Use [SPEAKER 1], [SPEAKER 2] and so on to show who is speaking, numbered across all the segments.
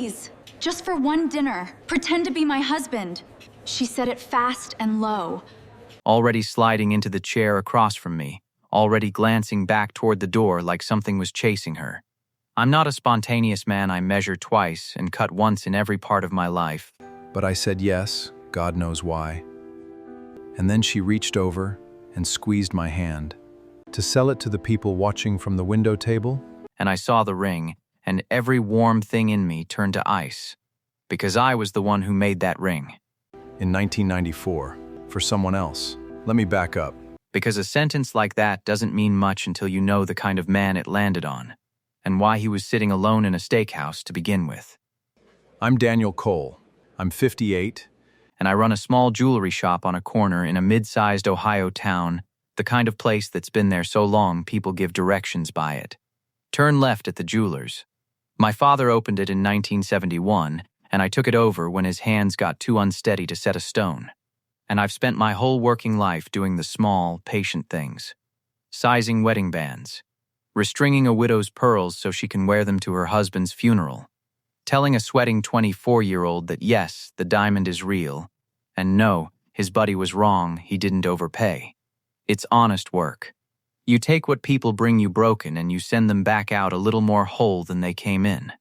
[SPEAKER 1] Please, just for one dinner, pretend to be my husband. She said it fast and low.
[SPEAKER 2] Already sliding into the chair across from me, already glancing back toward the door like something was chasing her. I'm not a spontaneous man. I measure twice and cut once in every part of my life.
[SPEAKER 3] But I said yes, God knows why. And then she reached over and squeezed my hand. To sell it to the people watching from the window table?
[SPEAKER 2] And I saw the ring, and every warm thing in me turned to ice. Because I was the one who made that ring.
[SPEAKER 3] In 1994, for someone else. Let me back up.
[SPEAKER 2] Because a sentence like that doesn't mean much until you know the kind of man it landed on, and why he was sitting alone in a steakhouse to begin with.
[SPEAKER 3] I'm Daniel Cole. I'm 58.
[SPEAKER 2] And I run a small jewelry shop on a corner in a mid-sized Ohio town, the kind of place that's been there so long people give directions by it. Turn left at the jeweler's. My father opened it in 1971, and I took it over when his hands got too unsteady to set a stone. And I've spent my whole working life doing the small, patient things. Sizing wedding bands. Restringing a widow's pearls so she can wear them to her husband's funeral. Telling a sweating 24-year-old that yes, the diamond is real, and no, his buddy was wrong, he didn't overpay. It's honest work. You take what people bring you broken and you send them back out a little more whole than they came in.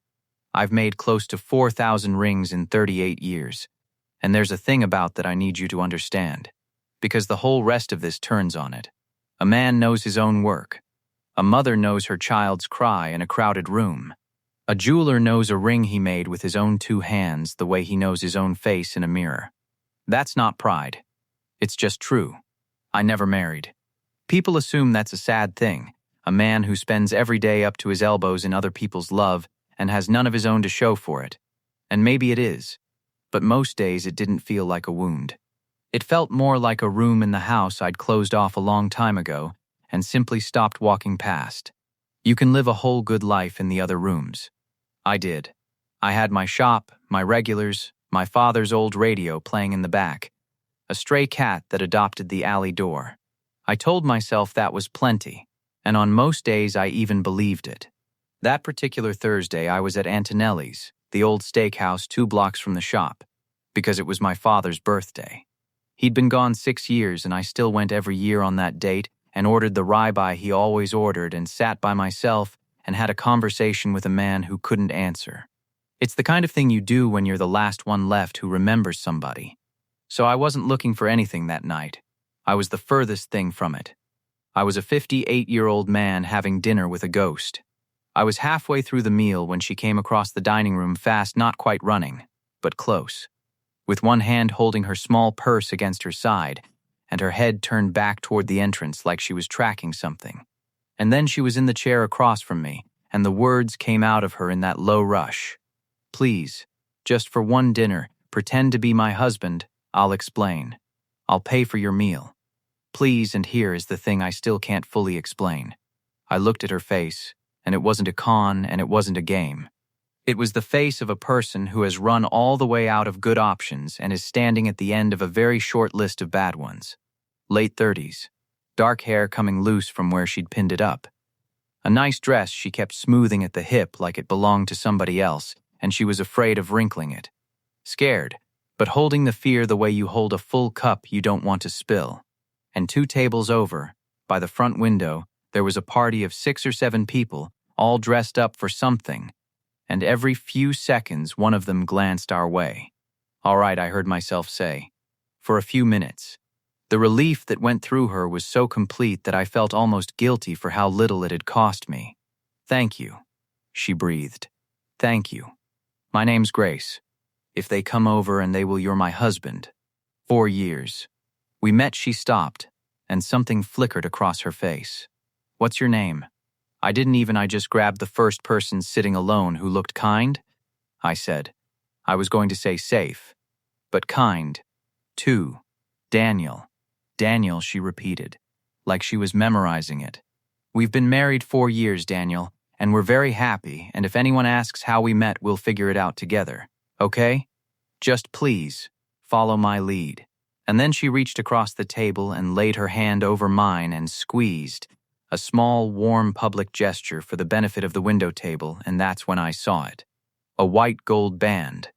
[SPEAKER 2] I've made close to 4,000 rings in 38 years. And there's a thing about that I need you to understand. Because the whole rest of this turns on it. A man knows his own work. A mother knows her child's cry in a crowded room. A jeweler knows a ring he made with his own 2 hands the way he knows his own face in a mirror. That's not pride. It's just true. I never married. People assume that's a sad thing, a man who spends every day up to his elbows in other people's love and has none of his own to show for it. And maybe it is. But most days it didn't feel like a wound. It felt more like a room in the house I'd closed off a long time ago and simply stopped walking past. You can live a whole good life in the other rooms. I did. I had my shop, my regulars, my father's old radio playing in the back, a stray cat that adopted the alley door. I told myself that was plenty, and on most days I even believed it. That particular Thursday I was at Antonelli's, the old steakhouse 2 blocks from the shop, because it was my father's birthday. He'd been gone 6 years and I still went every year on that date and ordered the ribeye he always ordered and sat by myself and had a conversation with a man who couldn't answer. It's the kind of thing you do when you're the last one left who remembers somebody. So I wasn't looking for anything that night. I was the furthest thing from it. I was a 58-year-old man having dinner with a ghost. I was halfway through the meal when she came across the dining room fast, not quite running, but close, with one hand holding her small purse against her side, and her head turned back toward the entrance like she was tracking something. And then she was in the chair across from me, and the words came out of her in that low rush. Please, just for one dinner, pretend to be my husband, I'll explain. I'll pay for your meal. Please, and here is the thing I still can't fully explain. I looked at her face, and it wasn't a con and it wasn't a game. It was the face of a person who has run all the way out of good options and is standing at the end of a very short list of bad ones. Late 30s, dark hair coming loose from where she'd pinned it up. A nice dress she kept smoothing at the hip like it belonged to somebody else, and she was afraid of wrinkling it. Scared, but holding the fear the way you hold a full cup you don't want to spill. And 2 tables over, by the front window, there was a party of 6 or 7 people, all dressed up for something, and every few seconds one of them glanced our way. All right, I heard myself say. For a few minutes. The relief that went through her was so complete that I felt almost guilty for how little it had cost me. Thank you, she breathed. Thank you. My name's Grace. If they come over and they will, you're my husband. 4 years. We met, she stopped, and something flickered across her face. What's your name? I just grabbed the first person sitting alone who looked kind. I said. I was going to say safe, but kind, too. Daniel. Daniel, she repeated, like she was memorizing it. We've been married 4 years, Daniel, and we're very happy, and if anyone asks how we met, we'll figure it out together, okay? Just please, follow my lead. And then she reached across the table and laid her hand over mine and squeezed, a small, warm public gesture for the benefit of the window table, and that's when I saw it. a white gold band,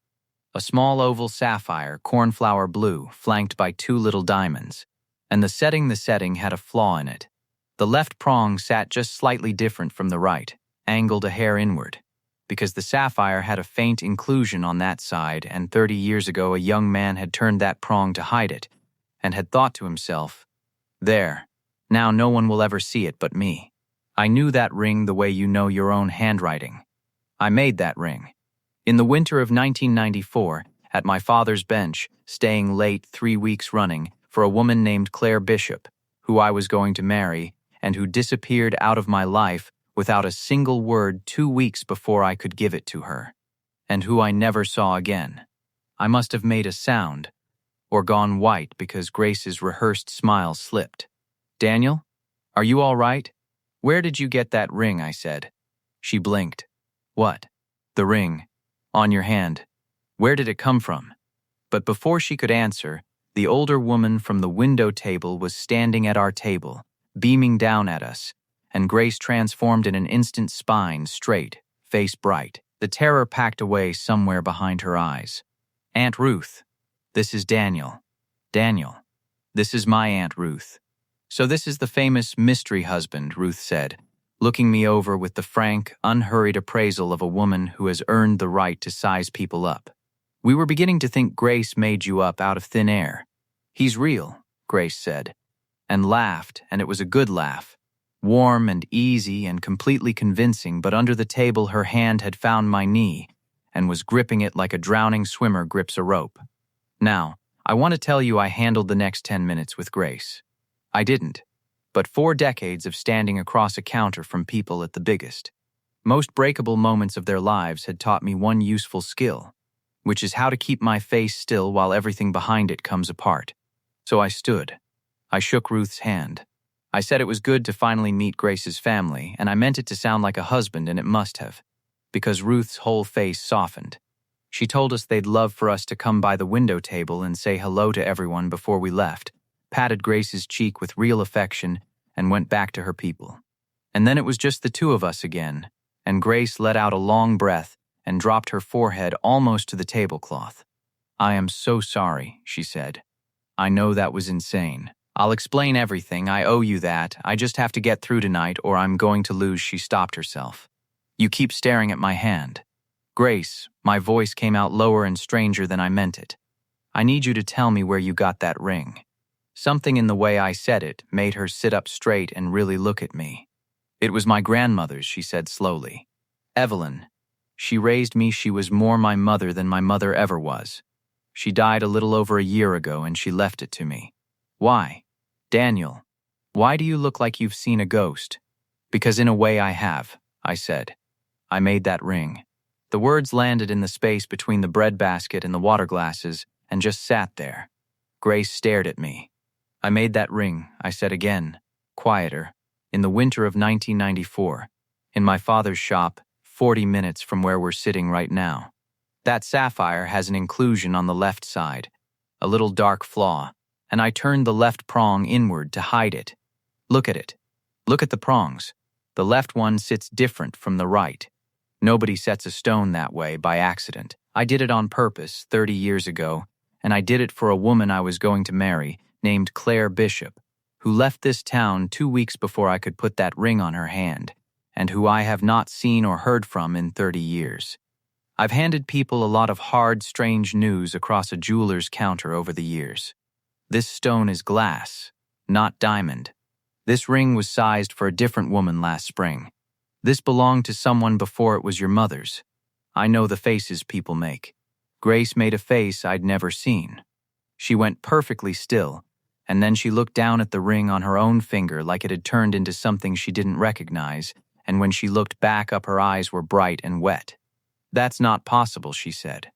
[SPEAKER 2] a small oval sapphire, cornflower-blue, flanked by two little diamonds. And the setting had a flaw in it. The left prong sat just slightly different from the right, angled a hair inward, because the sapphire had a faint inclusion on that side, and 30 years ago a young man had turned that prong to hide it, and had thought to himself, "There, now no one will ever see it but me." I knew that ring the way you know your own handwriting. I made that ring. In the winter of 1994, at my father's bench, staying late 3 weeks running, for a woman named Clare Bishop, who I was going to marry, and who disappeared out of my life without a single word 2 weeks before I could give it to her, and who I never saw again. I must have made a sound, or gone white because Grace's rehearsed smile slipped. "Daniel, are you all right? Where did you get that ring?" I said. She blinked. "What?" "The ring. On your hand. Where did it come from?" But before she could answer, the older woman from the window table was standing at our table, beaming down at us, and Grace transformed in an instant, spine straight, face bright, the terror packed away somewhere behind her eyes. "Aunt Ruth, this is Daniel. Daniel, this is my Aunt Ruth." "So this is the famous mystery husband," Ruth said, looking me over with the frank, unhurried appraisal of a woman who has earned the right to size people up. "We were beginning to think Grace made you up out of thin air." "He's real," Grace said, and laughed, and it was a good laugh, warm and easy and completely convincing, but under the table her hand had found my knee and was gripping it like a drowning swimmer grips a rope. Now, I want to tell you I handled the next 10 minutes with grace. I didn't, but 4 decades of standing across a counter from people at the biggest, most breakable moments of their lives had taught me one useful skill, which is how to keep my face still while everything behind it comes apart. So I stood. I shook Ruth's hand. I said it was good to finally meet Grace's family, and I meant it to sound like a husband, and it must have, because Ruth's whole face softened. She told us they'd love for us to come by the window table and say hello to everyone before we left, patted Grace's cheek with real affection, and went back to her people. And then it was just the two of us again, and Grace let out a long breath and dropped her forehead almost to the tablecloth. "I am so sorry," she said. "I know that was insane. I'll explain everything, I owe you that. I just have to get through tonight or I'm going to lose." She stopped herself. "You keep staring at my hand." "Grace," my voice came out lower and stranger than I meant it. "I need you to tell me where you got that ring." Something in the way I said it made her sit up straight and really look at me. "It was my grandmother's," she said slowly. "Evelyn. She raised me. She was more my mother than my mother ever was. She died a little over a year ago and she left it to me." "Why?" "Daniel, why do you look like you've seen a ghost?" "Because in a way I have," I said. "I made that ring." The words landed in the space between the breadbasket and the water glasses and just sat there. Grace stared at me. "I made that ring," I said again, quieter, "in the winter of 1994, in my father's shop, 40 minutes from where we're sitting right now. That sapphire has an inclusion on the left side, a little dark flaw, and I turned the left prong inward to hide it. Look at it. Look at the prongs. The left one sits different from the right. Nobody sets a stone that way by accident. I did it on purpose 30 years ago, and I did it for a woman I was going to marry named Clare Bishop, who left this town 2 weeks before I could put that ring on her hand, and who I have not seen or heard from in 30 years. I've handed people a lot of hard, strange news across a jeweler's counter over the years. This stone is glass, not diamond. This ring was sized for a different woman last spring. This belonged to someone before it was your mother's. I know the faces people make. Grace made a face I'd never seen. She went perfectly still, and then she looked down at the ring on her own finger like it had turned into something she didn't recognize, and when she looked back up her eyes were bright and wet. "That's not possible," she said.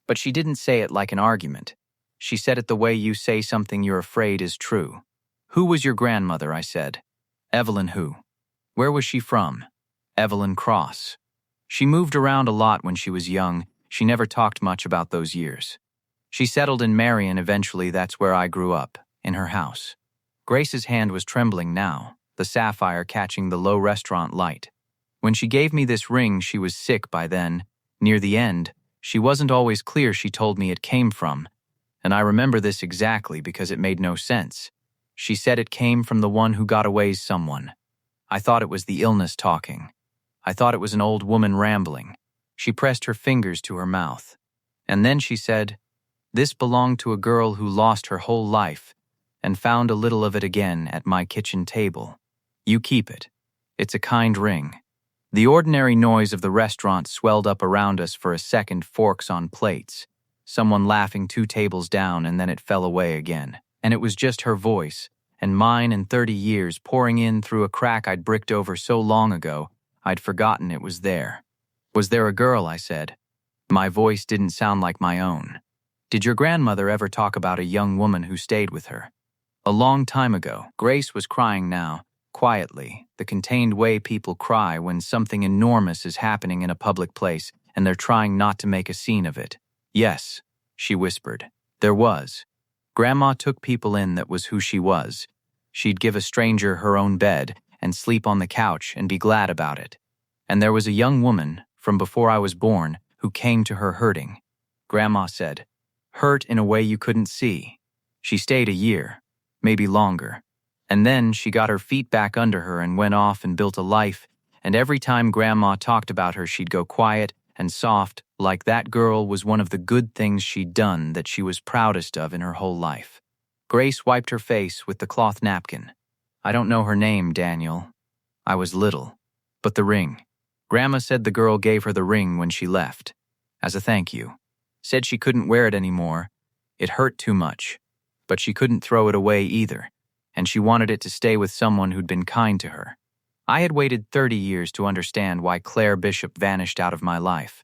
[SPEAKER 2] But she didn't say it like an argument. She said it the way you say something you're afraid is true. "Who was your grandmother?" I said. "Evelyn who?" "Where was she from?" "Evelyn Cross. She moved around a lot when she was young. She never talked much about those years. She settled in Marion eventually. That's where I grew up, in her house." Grace's hand was trembling now, the sapphire catching the low restaurant light. "When she gave me this ring, she was sick by then, Near the end, she wasn't always clear she told me it came from, and I remember this exactly because it made no sense. She said it came from the one who got away's someone. I thought it was the illness talking. I thought it was an old woman rambling. She pressed her fingers to her mouth. And then she said, "This belonged to a girl who lost her whole life and found a little of it again at my kitchen table. You keep it. It's a kind ring." The ordinary noise of the restaurant swelled up around us for a second, forks on plates, someone laughing 2 tables down, and then it fell away again. And it was just her voice, and mine in 30 years, pouring in through a crack I'd bricked over so long ago, I'd forgotten it was there. "Was there a girl?" I said. My voice didn't sound like my own. "Did your grandmother ever talk about a young woman who stayed with her?" "A long time ago." Grace was crying now, quietly, the contained way people cry when something enormous is happening in a public place and they're trying not to make a scene of it. "Yes," she whispered. "There was. Grandma took people in, that was who she was. She'd give a stranger her own bed and sleep on the couch and be glad about it. And there was a young woman, from before I was born, who came to her hurting. Grandma said, hurt in a way you couldn't see. She stayed a year, maybe longer. And then she got her feet back under her and went off and built a life, and every time Grandma talked about her she'd go quiet and soft, like that girl was one of the good things she'd done that she was proudest of in her whole life." Grace wiped her face with the cloth napkin. "I don't know her name, Daniel. I was little. But the ring. Grandma said the girl gave her the ring when she left, as a thank you. Said she couldn't wear it anymore. It hurt too much. But she couldn't throw it away either, and she wanted it to stay with someone who'd been kind to her." I had waited 30 years to understand why Clare Bishop vanished out of my life,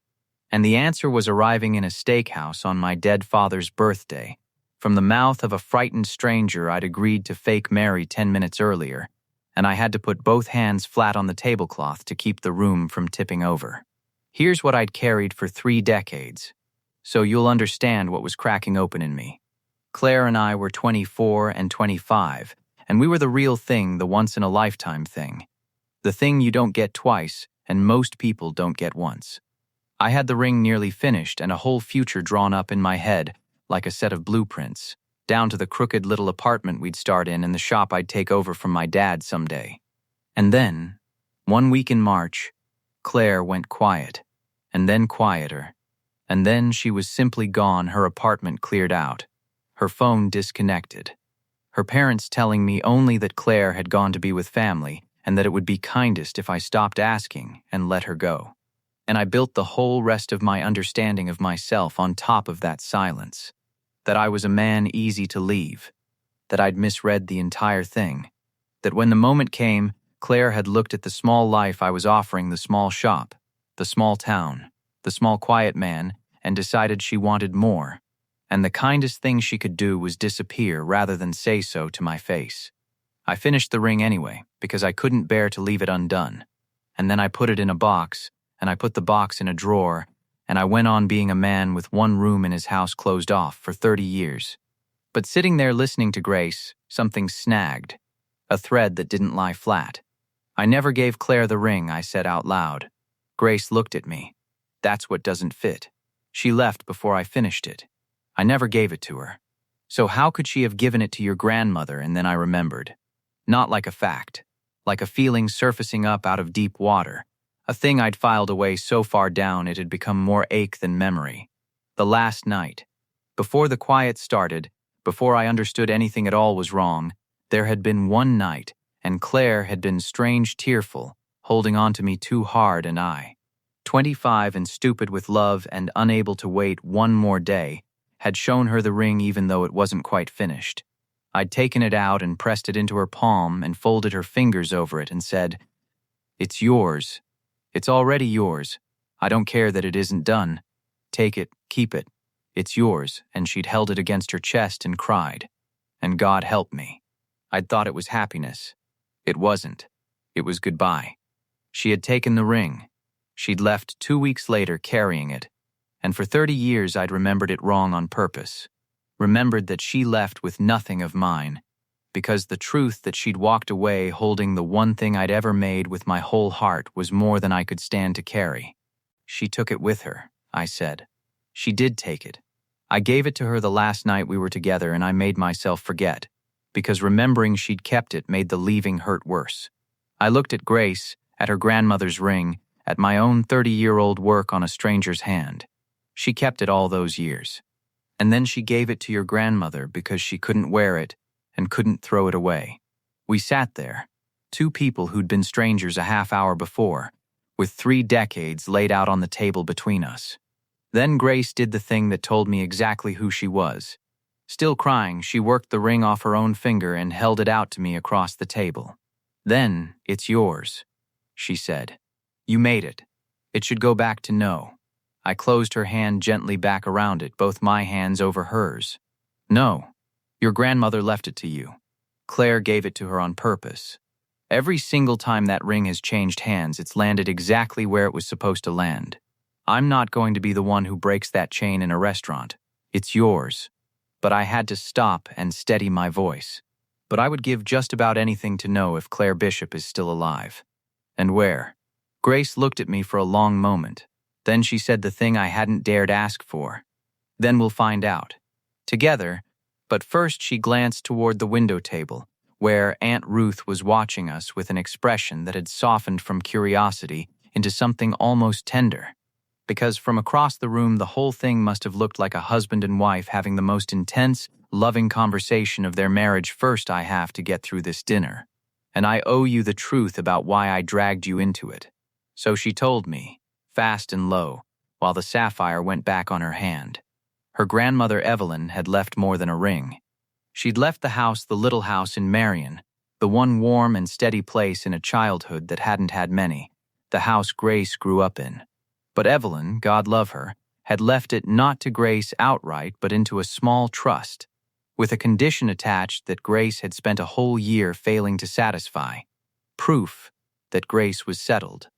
[SPEAKER 2] and the answer was arriving in a steakhouse on my dead father's birthday, from the mouth of a frightened stranger I'd agreed to fake marry 10 minutes earlier, and I had to put both hands flat on the tablecloth to keep the room from tipping over. Here's what I'd carried for 3 decades, so you'll understand what was cracking open in me. Clare and I were 24 and 25, and we were the real thing, the once-in-a-lifetime thing. The thing you don't get twice, and most people don't get once. I had the ring nearly finished and a whole future drawn up in my head, like a set of blueprints, down to the crooked little apartment we'd start in and the shop I'd take over from my dad someday. And then, one week in March, Clare went quiet, and then quieter, and then she was simply gone, her apartment cleared out, her phone disconnected, her parents telling me only that Clare had gone to be with family, and that it would be kindest if I stopped asking and let her go. And I built the whole rest of my understanding of myself on top of that silence. That I was a man easy to leave. That I'd misread the entire thing. That when the moment came, Clare had looked at the small life I was offering, the small shop, the small town, the small quiet man, and decided she wanted more. And the kindest thing she could do was disappear rather than say so to my face. I finished the ring anyway, because I couldn't bear to leave it undone. And then I put it in a box, and I put the box in a drawer, and I went on being a man with one room in his house closed off for 30 years. But sitting there listening to Grace, something snagged, a thread that didn't lie flat. "I never gave Clare the ring," I said out loud. Grace looked at me. "That's what doesn't fit. She left before I finished it. I never gave it to her. So how could she have given it to your grandmother?" And then I remembered. Not like a fact, like a feeling surfacing up out of deep water, a thing I'd filed away so far down it had become more ache than memory. The last night, before the quiet started, before I understood anything at all was wrong, there had been one night, and Clare had been strange tearful, holding on to me too hard, and I, 25 and stupid with love and unable to wait one more day, had shown her the ring even though it wasn't quite finished. I'd taken it out and pressed it into her palm and folded her fingers over it and said, "It's yours. It's already yours. I don't care that it isn't done. Take it, keep it. It's yours." And she'd held it against her chest and cried. And God help me. I'd thought it was happiness. It wasn't. It was goodbye. She had taken the ring. She'd left 2 weeks later carrying it. And for 30 years I'd remembered it wrong on purpose. Remembered that she left with nothing of mine, because the truth that she'd walked away holding the one thing I'd ever made with my whole heart was more than I could stand to carry. She took it with her, I said. She did take it. I gave it to her the last night we were together and I made myself forget, because remembering she'd kept it made the leaving hurt worse. I looked at Grace, at her grandmother's ring, at my own 30-year-old work on a stranger's hand. She kept it all those years. And then she gave it to your grandmother because she couldn't wear it and couldn't throw it away. We sat there, two people who'd been strangers a half hour before, with 3 decades laid out on the table between us. Then Grace did the thing that told me exactly who she was. Still crying, she worked the ring off her own finger and held it out to me across the table. "Then, it's yours," she said. "You made it. It should go back to No." I closed her hand gently back around it, both my hands over hers. "No, your grandmother left it to you. Claire gave it to her on purpose. Every single time that ring has changed hands, it's landed exactly where it was supposed to land. I'm not going to be the one who breaks that chain in a restaurant. It's yours." But I had to stop and steady my voice. "But I would give just about anything to know if Clare Bishop is still alive. And where." Grace looked at me for a long moment. Then she said the thing I hadn't dared ask for. "Then we'll find out. Together." But first she glanced toward the window table, where Aunt Ruth was watching us with an expression that had softened from curiosity into something almost tender. Because from across the room the whole thing must have looked like a husband and wife having the most intense, loving conversation of their marriage. "First, I have to get through this dinner. And I owe you the truth about why I dragged you into it." So she told me, fast and low, while the sapphire went back on her hand. Her grandmother Evelyn had left more than a ring. She'd left the house, the little house in Marion, the one warm and steady place in a childhood that hadn't had many, the house Grace grew up in. But Evelyn, God love her, had left it not to Grace outright but into a small trust, with a condition attached that Grace had spent a whole year failing to satisfy. Proof that Grace was settled.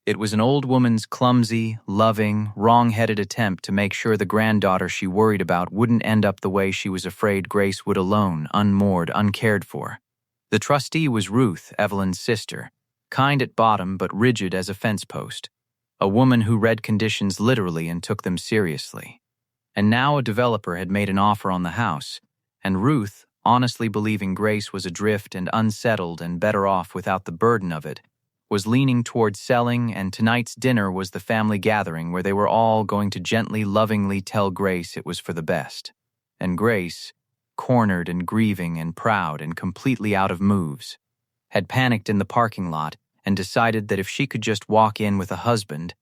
[SPEAKER 2] It was an old woman's clumsy, loving, wrong-headed attempt to make sure the granddaughter she worried about wouldn't end up the way she was afraid Grace would, alone, unmoored, uncared for. The trustee was Ruth, Evelyn's sister, kind at bottom but rigid as a fence post. A woman who read conditions literally and took them seriously. And now a developer had made an offer on the house, and Ruth, honestly believing Grace was adrift and unsettled and better off without the burden of it, was leaning toward selling, and tonight's dinner was the family gathering where they were all going to gently, lovingly tell Grace it was for the best. And Grace, cornered and grieving and proud and completely out of moves, had panicked in the parking lot and decided that if she could just walk in with a husband,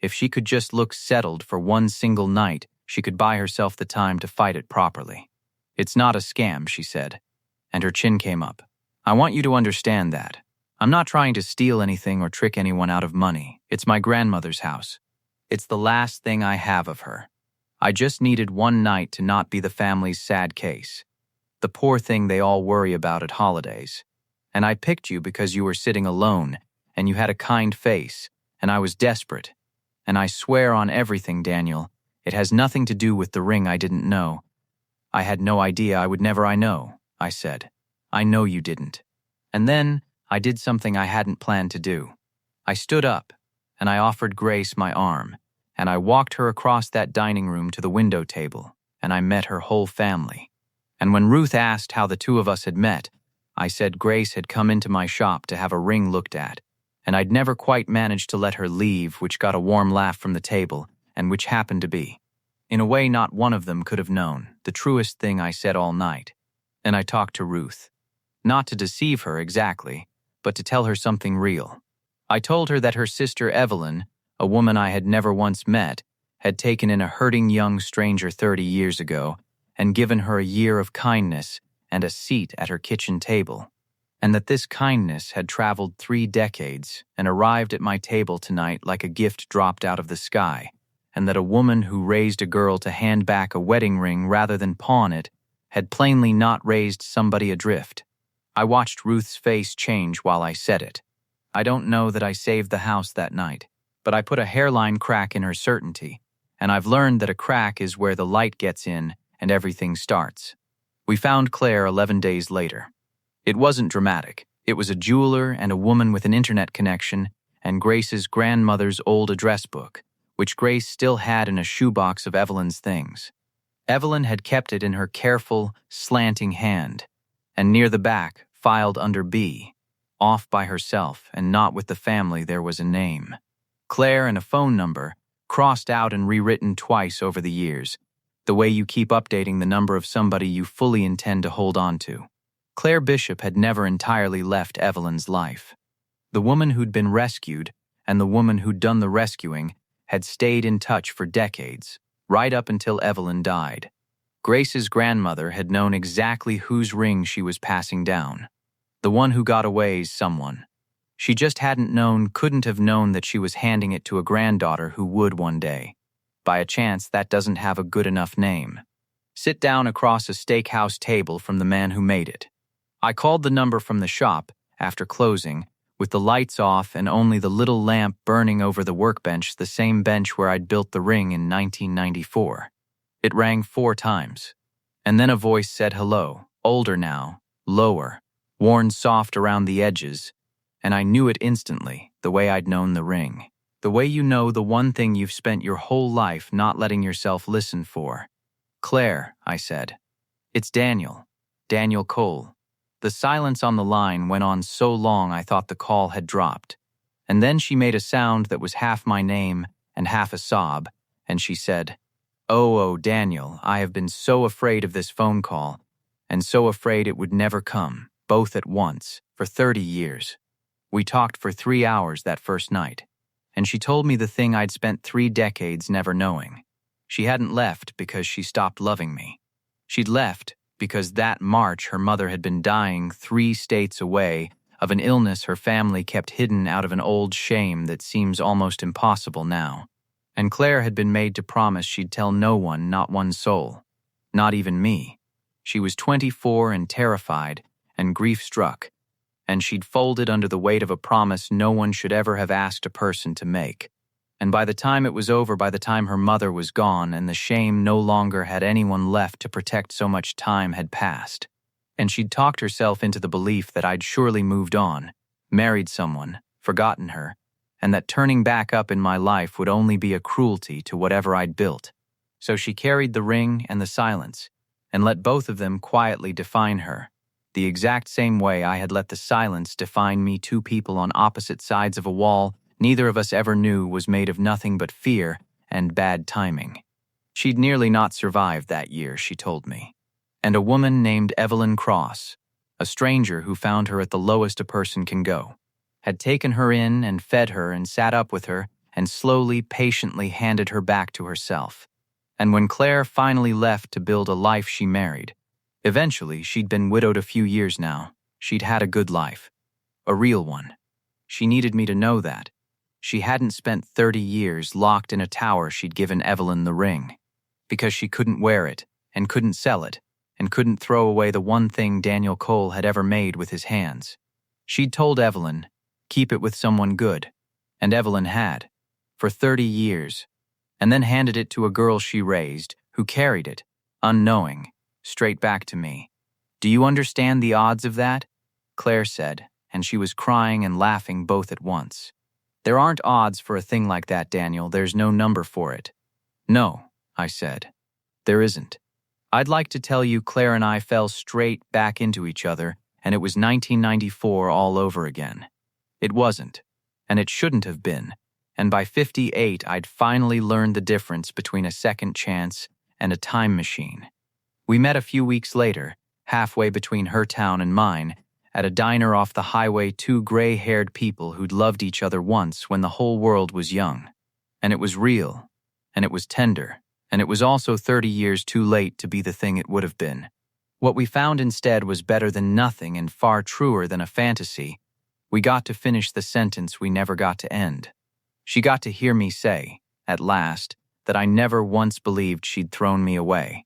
[SPEAKER 2] if she could just look settled for one single night, she could buy herself the time to fight it properly. "It's not a scam," she said, and her chin came up. "I want you to understand that. I'm not trying to steal anything or trick anyone out of money. It's my grandmother's house. It's the last thing I have of her. I just needed one night to not be the family's sad case, the poor thing they all worry about at holidays. And I picked you because you were sitting alone, and you had a kind face, and I was desperate. And I swear on everything, Daniel, it has nothing to do with the ring I didn't know. I had no idea. I know, I said. I know you didn't. And then I did something I hadn't planned to do. I stood up, and I offered Grace my arm, and I walked her across that dining room to the window table, and I met her whole family. And when Ruth asked how the two of us had met, I said Grace had come into my shop to have a ring looked at, and I'd never quite managed to let her leave, which got a warm laugh from the table, and which happened to be, in a way not one of them could have known, the truest thing I said all night. And I talked to Ruth. Not to deceive her exactly, but to tell her something real. I told her that her sister Evelyn, a woman I had never once met, had taken in a hurting young stranger 30 years ago and given her a year of kindness and a seat at her kitchen table, and that this kindness had traveled 3 decades and arrived at my table tonight like a gift dropped out of the sky, and that a woman who raised a girl to hand back a wedding ring rather than pawn it had plainly not raised somebody adrift. I watched Ruth's face change while I said it. I don't know that I saved the house that night, but I put a hairline crack in her certainty, and I've learned that a crack is where the light gets in and everything starts. We found Clare 11 days later. It wasn't dramatic. It was a jeweler and a woman with an internet connection and Grace's grandmother's old address book, which Grace still had in a shoebox of Evelyn's things. Evelyn had kept it in her careful, slanting hand, and near the back, filed under B, off by herself and not with the family, there was a name. Clare and a phone number, crossed out and rewritten twice over the years, the way you keep updating the number of somebody you fully intend to hold on to. Clare Bishop had never entirely left Evelyn's life. The woman who'd been rescued and the woman who'd done the rescuing had stayed in touch for decades, right up until Evelyn died. Grace's grandmother had known exactly whose ring she was passing down. The one who got away's someone. She just couldn't have known that she was handing it to a granddaughter who would one day. By a chance, that doesn't have a good enough name. Sit down across a steakhouse table from the man who made it. I called the number from the shop, after closing, with the lights off and only the little lamp burning over the workbench, the same bench where I'd built the ring in 1994. It rang 4 times. And then a voice said hello, older now, lower, worn soft around the edges, and I knew it instantly, the way I'd known the ring. The way you know the one thing you've spent your whole life not letting yourself listen for. Claire, I said. It's Daniel. Daniel Cole. The silence on the line went on so long I thought the call had dropped. And then she made a sound that was half my name and half a sob, and she said, Oh, Daniel, I have been so afraid of this phone call, and so afraid it would never come, both at once, for 30 years. We talked for 3 hours that first night, and she told me the thing I'd spent 3 decades never knowing. She hadn't left because she stopped loving me. She'd left because that March her mother had been dying 3 states away of an illness her family kept hidden out of an old shame that seems almost impossible now. And Claire had been made to promise she'd tell no one, not one soul. Not even me. She was 24 and terrified and grief-struck, and she'd folded under the weight of a promise no one should ever have asked a person to make. And by the time it was over, by the time her mother was gone and the shame no longer had anyone left to protect, so much time had passed. And she'd talked herself into the belief that I'd surely moved on, married someone, forgotten her, and that turning back up in my life would only be a cruelty to whatever I'd built. So she carried the ring and the silence, and let both of them quietly define her, the exact same way I had let the silence define me. 2 people on opposite sides of a wall neither of us ever knew was made of nothing but fear and bad timing. She'd nearly not survived that year, she told me. And a woman named Evelyn Cross, a stranger who found her at the lowest a person can go, had taken her in and fed her and sat up with her and slowly, patiently handed her back to herself. And when Claire finally left to build a life, she married. Eventually, she'd been widowed a few years now. She'd had a good life. A real one. She needed me to know that. She hadn't spent 30 years locked in a tower. She'd given Evelyn the ring. Because she couldn't wear it, and couldn't sell it, and couldn't throw away the one thing Daniel Cole had ever made with his hands. She'd told Evelyn, keep it with someone good. And Evelyn had. For 30 years. And then handed it to a girl she raised, who carried it, unknowing, straight back to me. Do you understand the odds of that? Claire said, and she was crying and laughing both at once. There aren't odds for a thing like that, Daniel. There's no number for it. No, I said. There isn't. I'd like to tell you Claire and I fell straight back into each other, and it was 1994 all over again. It wasn't, and it shouldn't have been, and by 58 I'd finally learned the difference between a second chance and a time machine. We met a few weeks later, halfway between her town and mine, at a diner off the highway, 2 gray-haired people who'd loved each other once when the whole world was young. And it was real, and it was tender, and it was also 30 years too late to be the thing it would have been. What we found instead was better than nothing and far truer than a fantasy. We got to finish the sentence we never got to end. She got to hear me say, at last, that I never once believed she'd thrown me away.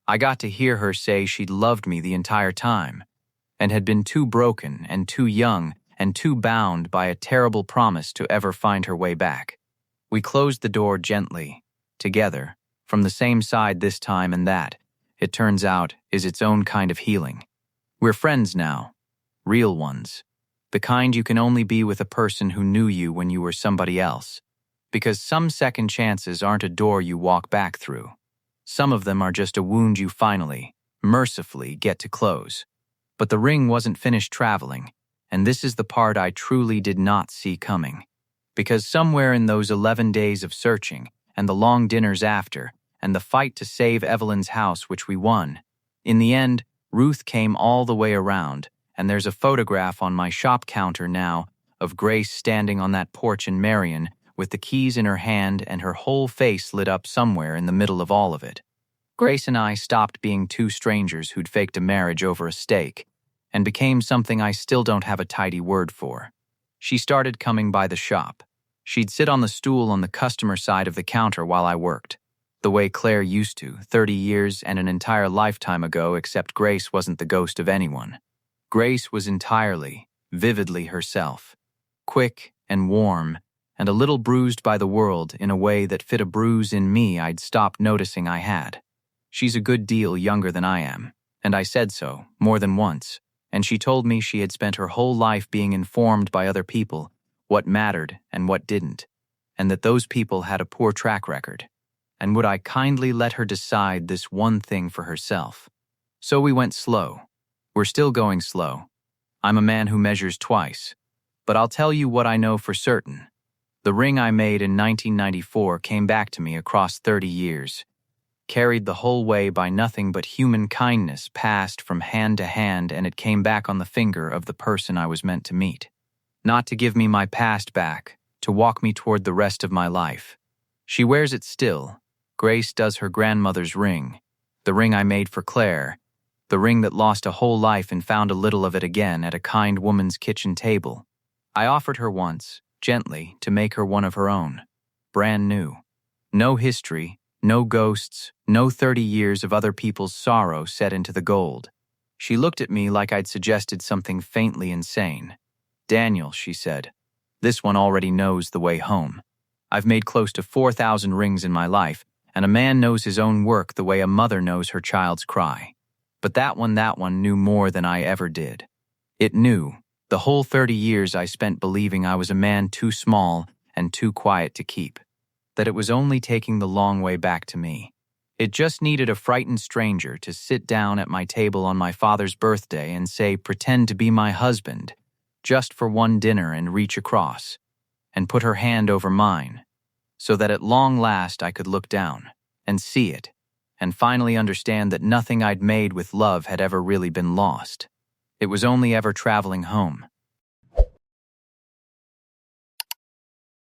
[SPEAKER 2] I got to hear her say she'd loved me the entire time, and had been too broken and too young and too bound by a terrible promise to ever find her way back. We closed the door gently, together, from the same side this time, and that, it turns out, is its own kind of healing. We're friends now, real ones, the kind you can only be with a person who knew you when you were somebody else. Because some second chances aren't a door you walk back through. Some of them are just a wound you finally, mercifully, get to close. But the ring wasn't finished traveling, and this is the part I truly did not see coming. Because somewhere in those 11 days of searching, and the long dinners after, and the fight to save Evelyn's house which we won, in the end, Ruth came all the way around, and there's a photograph on my shop counter now of Grace standing on that porch in Marion with the keys in her hand and her whole face lit up somewhere in the middle of all of it. Grace and I stopped being two strangers who'd faked a marriage over a steak and became something I still don't have a tidy word for. She started coming by the shop. She'd sit on the stool on the customer side of the counter while I worked, the way Claire used to, 30 years and an entire lifetime ago, except Grace wasn't the ghost of anyone. Grace was entirely, vividly herself, quick and warm, and a little bruised by the world in a way that fit a bruise in me I'd stopped noticing I had. She's a good deal younger than I am, and I said so, more than once, and she told me she had spent her whole life being informed by other people what mattered and what didn't, and that those people had a poor track record. And would I kindly let her decide this one thing for herself? So we went slow. We're still going slow. I'm a man who measures twice. But I'll tell you what I know for certain. The ring I made in 1994 came back to me across 30 years, carried the whole way by nothing but human kindness passed from hand to hand, and it came back on the finger of the person I was meant to meet. Not to give me my past back, to walk me toward the rest of my life. She wears it still. Grace does her grandmother's ring, the ring I made for Clare, the ring that lost a whole life and found a little of it again at a kind woman's kitchen table. I offered her once, gently, to make her one of her own, brand new. No history, no ghosts, no 30 years of other people's sorrow set into the gold. She looked at me like I'd suggested something faintly insane. "Daniel," she said, "this one already knows the way home. I've made close to 4,000 rings in my life, and a man knows his own work the way a mother knows her child's cry. But that one knew more than I ever did. It knew, the whole 30 years I spent believing I was a man too small and too quiet to keep, that it was only taking the long way back to me. It just needed a frightened stranger to sit down at my table on my father's birthday and say, 'Pretend to be my husband,' just for one dinner, and reach across, and put her hand over mine, so that at long last I could look down and see it, and finally understand that nothing I'd made with love had ever really been lost. It was only ever traveling home,